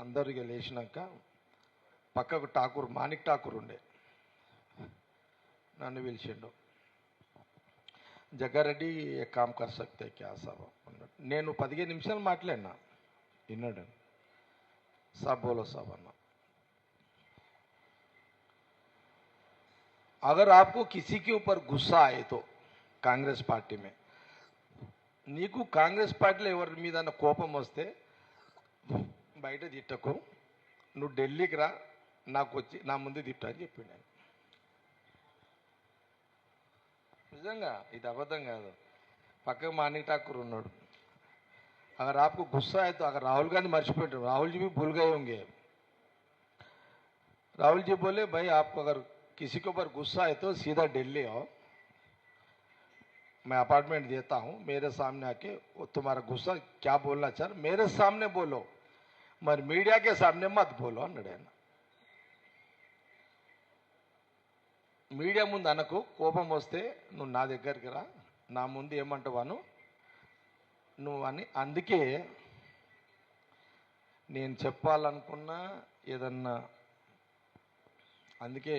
అందరికి లేచినాక పక్కకు ఠాకూర్ మాణిక్ ఠాకూర్ ఉండే, నన్ను పిలిచిండు. జగ్గారెడ్డి ఏ కామ్ కర్ సక్తే క్యా సాబ్ అన్నాడు. నేను 15 నిమిషాలు మాట్లాడినా, విన్నాడు. సాబ్ బోలో సాబ్ అన్నా. अगर आपको किसी के ऊपर गुस्सा आए तो कांग्रेस पार्टी में నీకు కాంగ్రెస్ పార్టీలో ఎవరి మీద కోపం వస్తే బయట తిట్టకు, నువ్వు ఢిల్లీకి రా, నాకు వచ్చి నా ముందు తిట్ట అని చెప్పిండు ఆయన. నిజంగా ఇది అబద్ధం కాదు. పక్కకు మాణిక్ ఠాకూర్ ఉన్నాడు. अगर आपको गुस्सा है तो अगर राहुल गांधी मर्చిపోయారు, राहुल जी भी भूल गए होंगे. राहुल जी बोले भाई आपको अगर किसी के ऊपर गुस्सा है तो सीधा दिल्ली आओ, मैं अपार्टमेंट देता हूँ, मेरे सामने आके वो तुम्हारा गुस्सा क्या बोलना चाह मेरे सामने बोलो, मगर मीडिया के सामने मत बोलो అన్నాడు ఆయన. మీడియా ముందు అనకు, కోపం వస్తే నువ్వు నా దగ్గరికి రా, నా ముందు ఏమంటావాను నువ్వు అని. అందుకే నేను చెప్పాలనుకున్నా ఏదన్నా, అందుకే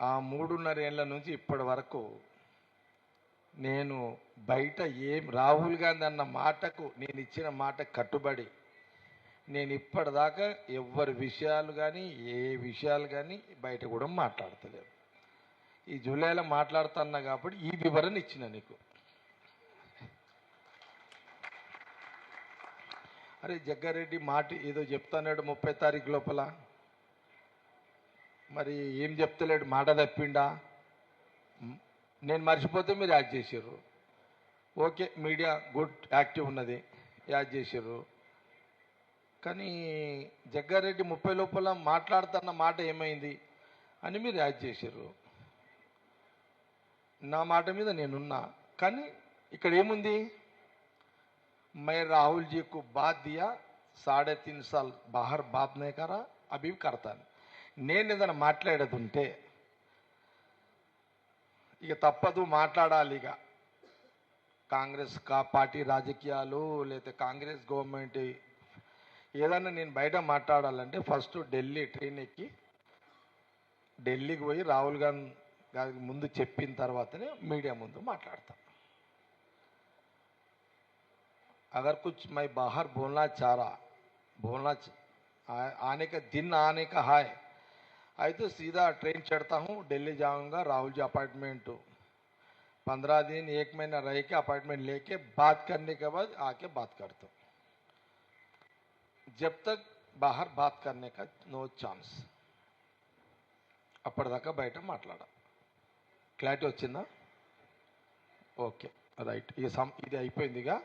ఆ 3.5 ఏళ్ల నుంచి ఇప్పటి వరకు నేను బయట రాహుల్ గాంధీ అన్న మాటకు, నేను ఇచ్చిన మాట కట్టుబడి నేను ఇప్పటిదాకా ఎవరి విషయాలు కానీ ఏ విషయాలు కానీ బయట కూడా మాట్లాడతలేదు. ఈ జూలైలో మాట్లాడుతున్నా కాబట్టి ఈ వివరణ ఇచ్చిన నీకు. అరే జగ్గారెడ్డి మాట ఏదో చెప్తాన్నాడు 30 తారీఖు లోపల, మరి ఏం చెప్తలేడు, మాట తప్పిండా? నేను మర్చిపోతే మీరు యాడ్ చేసారు. ఓకే, మీడియా గుడ్ యాక్టివ్ ఉన్నది, యాడ్ చేసారు. కానీ జగ్గారెడ్డి 30 లోపల మాట్లాడుతున్న మాట ఏమైంది అని మీరు యాడ్ చేసారు. నా మాట మీద నేనున్నా, కానీ ఇక్కడ ఏముంది, मैं राहुल जी को बात दिया 3.5 साल बाहर बात नहीं करा, अभी करता नहीं. నేను ఏదైనా మాట్లాడేది ఉంటే ఇక తప్పదు, మాట్లాడాలి. ఇక కాంగ్రెస్ పార్టీ రాజకీయాలు లేకపోతే కాంగ్రెస్ గవర్నమెంట్ ఏదన్నా నేను బయట మాట్లాడాలంటే ఫస్ట్ ఢిల్లీ ట్రైన్ ఎక్కి ఢిల్లీకి పోయి రాహుల్ గాంధీ ముందు చెప్పిన తర్వాతనే మీడియా ముందు మాట్లాడతాను. अगर कुछ मैं बाहर बोलना चाह रहा, आने का दिन आने का है तो सीधा ट्रेन चढ़ता हूँ, दिल्ली जाऊंगा, राहुल जी अपार्टमेंट 15 दिन 1 महीना रह के अपार्टमेंट लेके बात करने के बाद आके बात करता हूँ. जब तक बाहर बात करने का नो चांस. అప్పటిదాకా బయట మాట్లాడా. క్లారిటీ వచ్చిందా? Okay right. ఇది అయిపోయిందిగా.